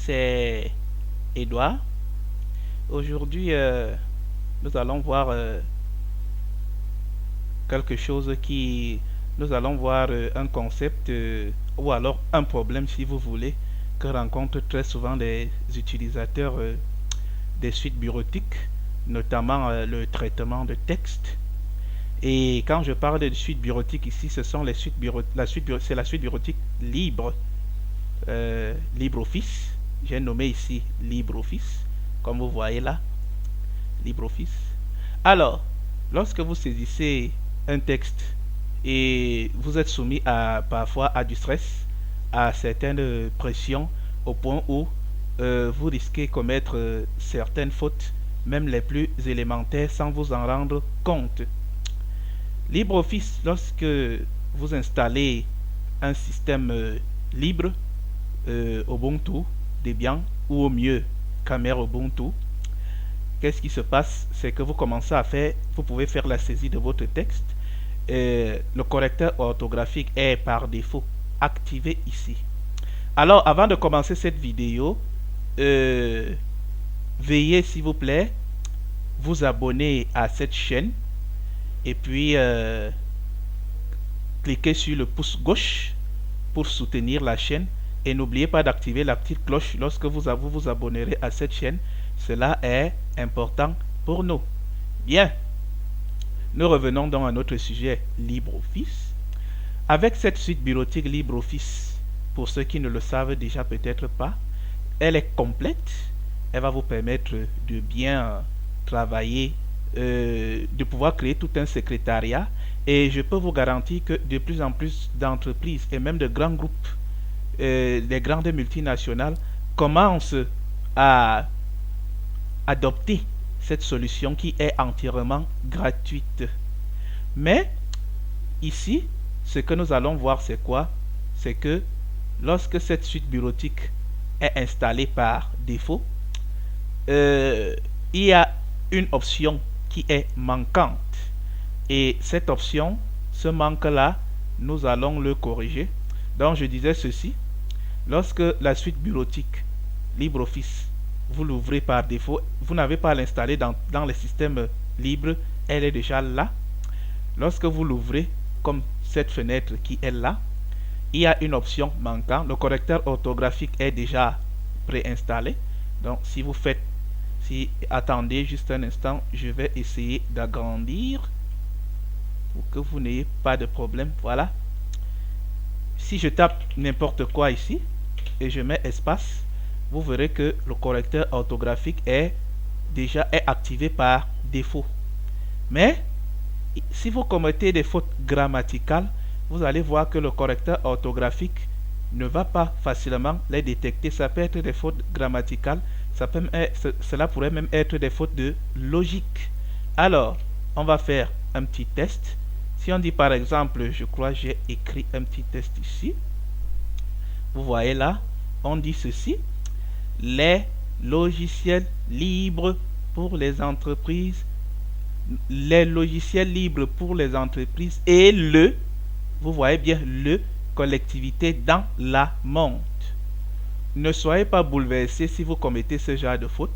c'est Edouard. Aujourd'hui, nous allons voir quelque chose qui... Nous allons voir un concept ou alors un problème, si vous voulez, que rencontrent très souvent les utilisateurs des suites bureautiques, notamment le traitement de texte. Et quand je parle de suite bureautique ici, ce sont les suites c'est la suite bureautique libre, LibreOffice. J'ai nommé ici LibreOffice, comme vous voyez là, LibreOffice. Alors, lorsque vous saisissez un texte et vous êtes soumis parfois à du stress, à certaines pressions, au point où vous risquez de commettre certaines fautes, même les plus élémentaires, sans vous en rendre compte. LibreOffice, lorsque vous installez un système libre, Ubuntu, Debian ou au mieux Camera Ubuntu, qu'est-ce qui se passe? C'est que vous commencez à faire, vous pouvez faire la saisie de votre texte. Le correcteur orthographique est par défaut activé ici. Alors, avant de commencer cette vidéo, veuillez s'il vous plaît vous abonner à cette chaîne et puis cliquez sur le pouce gauche pour soutenir la chaîne et n'oubliez pas d'activer la petite cloche lorsque vous vous abonnerez à cette chaîne. Cela est important pour nous. Bien, nous revenons donc à notre sujet LibreOffice. Avec cette suite bureautique LibreOffice, pour ceux qui ne le savent déjà peut-être pas, elle est complète. Elle va vous permettre de bien travailler, de pouvoir créer tout un secrétariat. Et je peux vous garantir que de plus en plus d'entreprises et même de grands groupes, les grandes multinationales commencent à adopter cette solution qui est entièrement gratuite. Mais ici, ce que nous allons voir, c'est quoi? C'est que lorsque cette suite bureautique est installée par défaut, il y a une option qui est manquante. Et cette option, ce manque-là, nous allons le corriger. Donc je disais ceci, lorsque la suite bureautique LibreOffice, vous l'ouvrez par défaut, vous n'avez pas à l'installer dans les systèmes libres, elle est déjà là. Lorsque vous l'ouvrez, comme cette fenêtre qui est là, il y a une option manquante. Le correcteur orthographique est déjà préinstallé. Donc si vous faites, attendez juste un instant, je vais essayer d'agrandir pour que vous n'ayez pas de problème. Voilà. Si je tape n'importe quoi ici et je mets espace, vous verrez que le correcteur orthographique est activé par défaut. Mais si vous commettez des fautes grammaticales, vous allez voir que le correcteur orthographique ne va pas facilement les détecter. Ça peut être des fautes grammaticales, cela pourrait même être des fautes de logique. Alors, on va faire un petit test. Si on dit par exemple, je crois que j'ai écrit un petit test ici. Vous voyez là, on dit ceci. Les logiciels libres pour les entreprises. Les logiciels libres pour les entreprises et vous voyez bien, collectivité dans la monde. Ne soyez pas bouleversés si vous commettez ce genre de faute.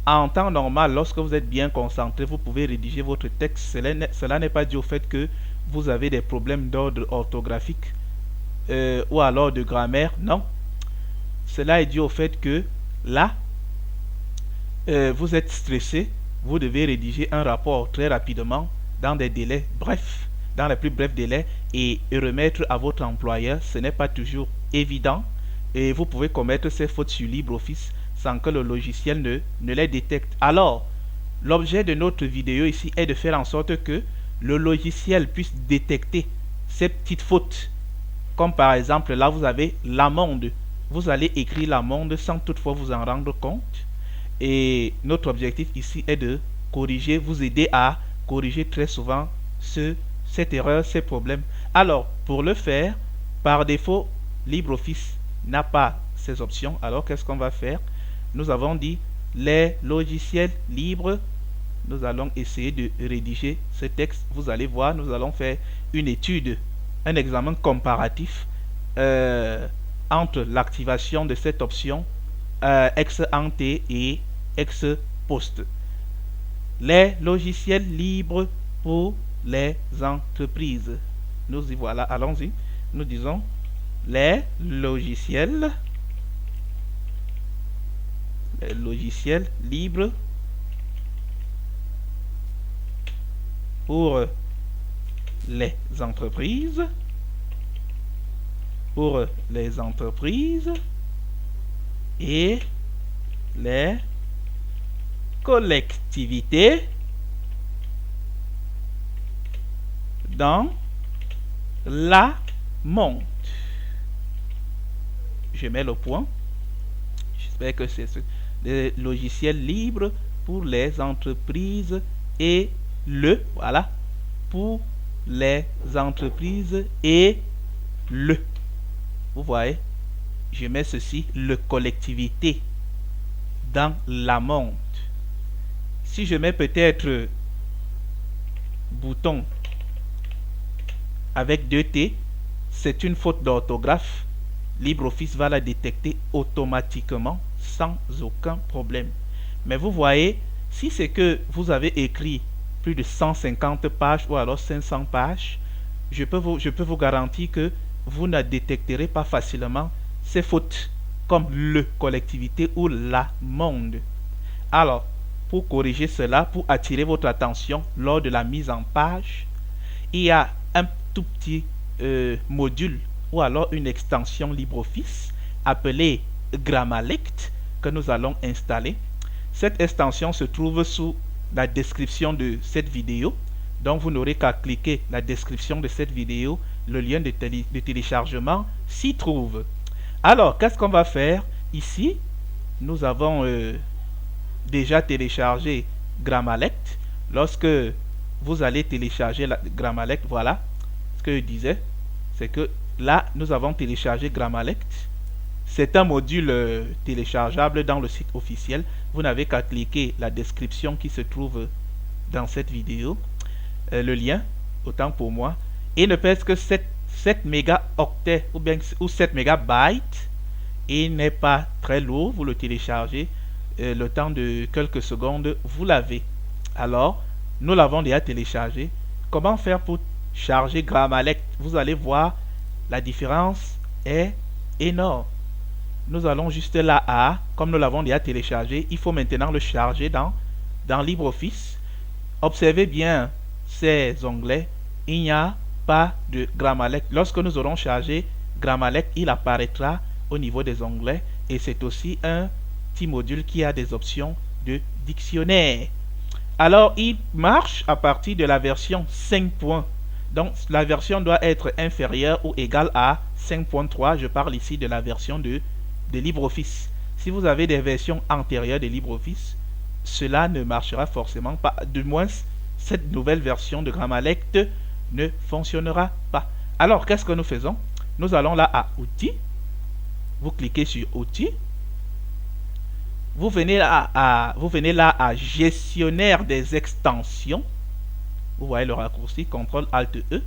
En temps normal, lorsque vous êtes bien concentré, vous pouvez rédiger votre texte. Cela n'est pas dû au fait que vous avez des problèmes d'ordre orthographique ou alors de grammaire. Non. Cela est dû au fait que là, vous êtes stressé. Vous devez rédiger un rapport très rapidement dans des délais brefs, dans les plus brefs délais et remettre à votre employeur. Ce n'est pas toujours évident et vous pouvez commettre ces fautes sur LibreOffice sans que le logiciel ne les détecte. Alors, l'objet de notre vidéo ici est de faire en sorte que le logiciel puisse détecter ces petites fautes. Comme par exemple, là vous avez l'amende. Vous allez écrire l'amende sans toutefois vous en rendre compte. Et notre objectif ici est de corriger, vous aider à corriger très souvent cette erreur, ces problèmes. Alors, pour le faire, par défaut, LibreOffice n'a pas ces options. Alors, qu'est-ce qu'on va faire? Nous avons dit les logiciels libres. Nous allons essayer de rédiger ce texte. Vous allez voir, nous allons faire une étude, un examen comparatif entre l'activation de cette option ex ante et ex post. Les logiciels libres pour les entreprises. Nous y voilà, allons-y. Nous disons les logiciels libres pour les entreprises et les collectivités dans la monde. Je mets le point. J'espère que c'est les logiciels libres pour les entreprises et voilà, pour les entreprises et vous voyez, je mets ceci, le collectivité dans la monde. Si je mets peut-être bouton avec 2 T, c'est une faute d'orthographe. LibreOffice va la détecter automatiquement sans aucun problème. Mais vous voyez, si c'est que vous avez écrit plus de 150 pages ou alors 500 pages, je peux vous garantir que vous ne détecterez pas facilement ces fautes comme le collectivité ou la monde. Alors, pour corriger cela, pour attirer votre attention lors de la mise en page, il y a un tout petit module ou alors une extension LibreOffice appelée Grammalect que nous allons installer. Cette extension se trouve sous la description de cette vidéo. Donc vous n'aurez qu'à cliquer la description de cette vidéo, le lien de téléchargement s'y trouve. Alors, qu'est-ce qu'on va faire ici? Nous avons déjà téléchargé Grammalect. Lorsque vous allez télécharger la Grammalect, voilà ce que je disais, c'est que là, nous avons téléchargé Grammalect. C'est un module téléchargeable dans le site officiel. Vous n'avez qu'à cliquer la description qui se trouve dans cette vidéo. Le lien, autant pour moi, et ne pèse que 7 mégaoctets ou 7 mégabytes. Il n'est pas très lourd, vous le téléchargez, le temps de quelques secondes, vous l'avez. Alors, nous l'avons déjà téléchargé. Comment faire pour charger Grammalect? Vous allez voir, la différence est énorme. Nous allons juste là à, comme nous l'avons déjà téléchargé, il faut maintenant le charger dans LibreOffice. Observez bien ces onglets, il n'y a pas de Grammalect. Lorsque nous aurons chargé Grammalect, il apparaîtra au niveau des onglets et c'est aussi un petit module qui a des options de dictionnaire. Alors, il marche à partir de la version 5. Donc, la version doit être inférieure ou égale à 5.3. Je parle ici de la version de LibreOffice. Si vous avez des versions antérieures de LibreOffice, cela ne marchera forcément pas. Du moins, cette nouvelle version de Grammalect ne fonctionnera pas. Alors, qu'est-ce que nous faisons? Nous allons là à Outils. Vous cliquez sur Outils. Vous venez là à Gestionnaire des extensions. Vous voyez le raccourci CTRL-ALT-E.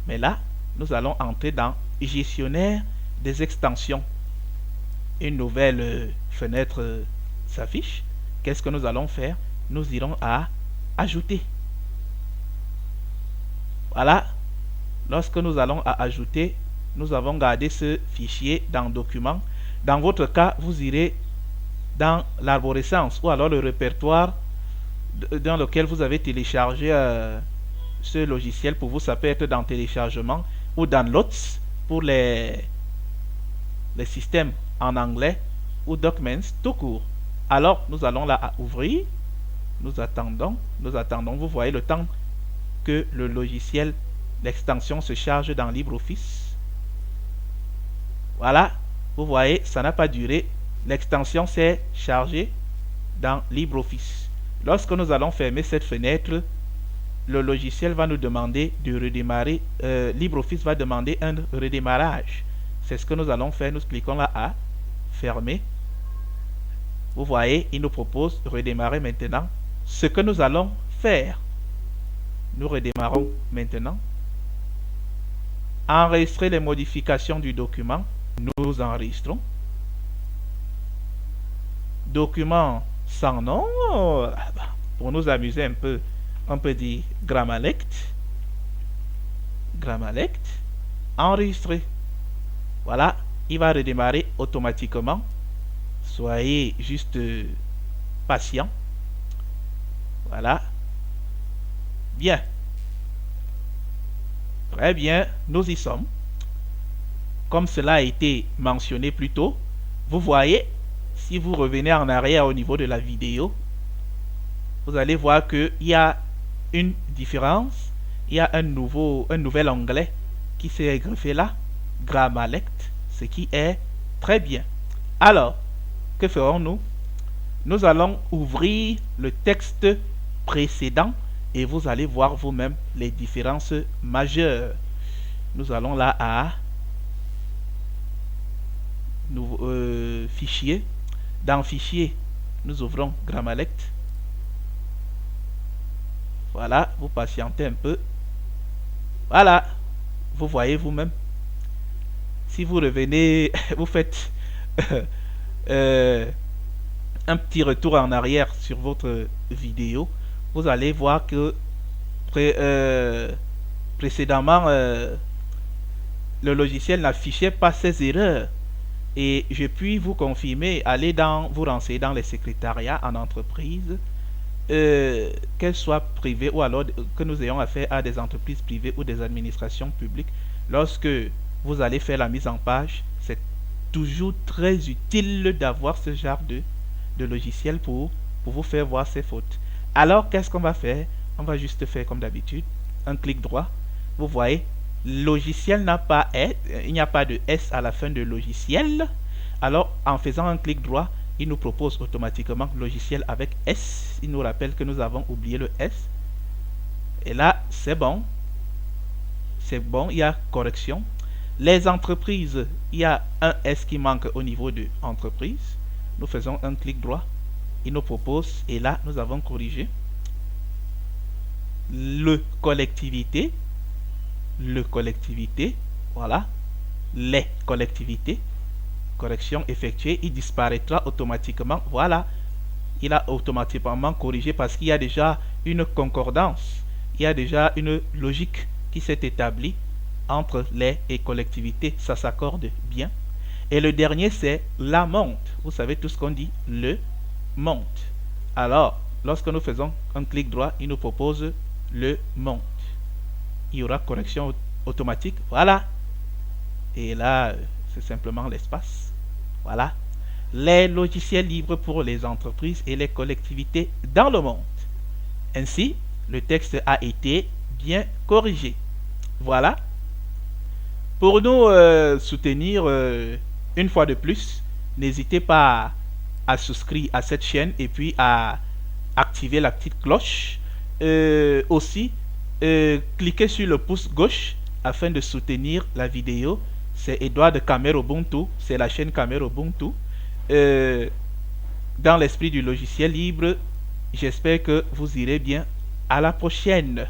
Mais là, nous allons entrer dans Gestionnaire des extensions. Une nouvelle fenêtre s'affiche. Qu'est-ce que nous allons faire? Nous irons à Ajouter. Voilà. Lorsque nous allons à Ajouter, nous avons gardé ce fichier dans Documents. Dans votre cas, vous irez dans l'arborescence ou alors le répertoire dans lequel vous avez téléchargé ce logiciel. Pour vous, ça peut être dans Téléchargement ou Downloads pour les systèmes en anglais ou Documents tout court. Alors, nous allons là à Ouvrir. Nous attendons. Vous voyez le temps que le logiciel, l'extension se charge dans LibreOffice. Voilà. Vous voyez, ça n'a pas duré. L'extension s'est chargée dans LibreOffice. Lorsque nous allons fermer cette fenêtre, le logiciel va nous demander de redémarrer. LibreOffice va demander un redémarrage. C'est ce que nous allons faire. Nous cliquons là à Fermer. Vous voyez, il nous propose de redémarrer maintenant. Ce que nous allons faire, nous redémarrons maintenant. Enregistrer les modifications du document. Nous enregistrons. document sans nom. Pour nous amuser un peu, on peut dire Grammalect. Grammalect. Enregistrer. Voilà, il va redémarrer automatiquement. Soyez juste patient. Voilà. Bien. Très bien, nous y sommes. Comme cela a été mentionné plus tôt, vous voyez, si vous revenez en arrière au niveau de la vidéo, vous allez voir qu'il y a une différence. Il y a un nouvel onglet qui s'est greffé là, Grammalect, ce qui est très bien. Alors, que ferons-nous? Nous allons ouvrir le texte précédent et vous allez voir vous-même les différences majeures. Nous allons là à fichier. Dans fichier, nous ouvrons Grammalect. Voilà, vous patientez un peu. Voilà, vous voyez vous-même. Si vous revenez, vous faites un petit retour en arrière sur votre vidéo, vous allez voir que précédemment, le logiciel n'affichait pas ces erreurs. Et je puis vous confirmer, allez vous renseigner dans les secrétariats en entreprise, qu'elles soient privées ou alors que nous ayons affaire à des entreprises privées ou des administrations publiques. Lorsque vous allez faire la mise en page, c'est toujours très utile d'avoir ce genre de logiciel pour vous faire voir ces fautes. Alors, qu'est-ce qu'on va faire? On va juste faire comme d'habitude, un clic droit. Vous voyez, logiciel n'a pas S, il n'y a pas de S à la fin de logiciel. Alors, en faisant un clic droit, il nous propose automatiquement logiciel avec S. Il nous rappelle que nous avons oublié le S. Et là, c'est bon. C'est bon, il y a correction. Les entreprises, il y a un S qui manque au niveau de entreprise. Nous faisons un clic droit. Il nous propose, et là, nous avons corrigé. Le collectivité, voilà. Les collectivités, correction effectuée, il disparaîtra automatiquement. Voilà, il a automatiquement corrigé parce qu'il y a déjà une concordance, il y a déjà une logique qui s'est établie entre les et collectivités, ça s'accorde bien. Et le dernier, c'est la monte. Vous savez tout ce qu'on dit, le monte. Alors, lorsque nous faisons un clic droit, il nous propose le monte. Il y aura correction automatique, voilà. Et là, c'est simplement l'espace. Voilà. Les logiciels libres pour les entreprises et les collectivités dans le monde. Ainsi, le texte a été bien corrigé. Voilà. Pour nous soutenir une fois de plus, n'hésitez pas à souscrire à cette chaîne et puis à activer la petite cloche. Aussi, cliquez sur le pouce gauche afin de soutenir la vidéo. C'est Edouard de Camero Ubuntu, c'est la chaîne Camero Ubuntu. Dans l'esprit du logiciel libre, j'espère que vous irez bien. À la prochaine.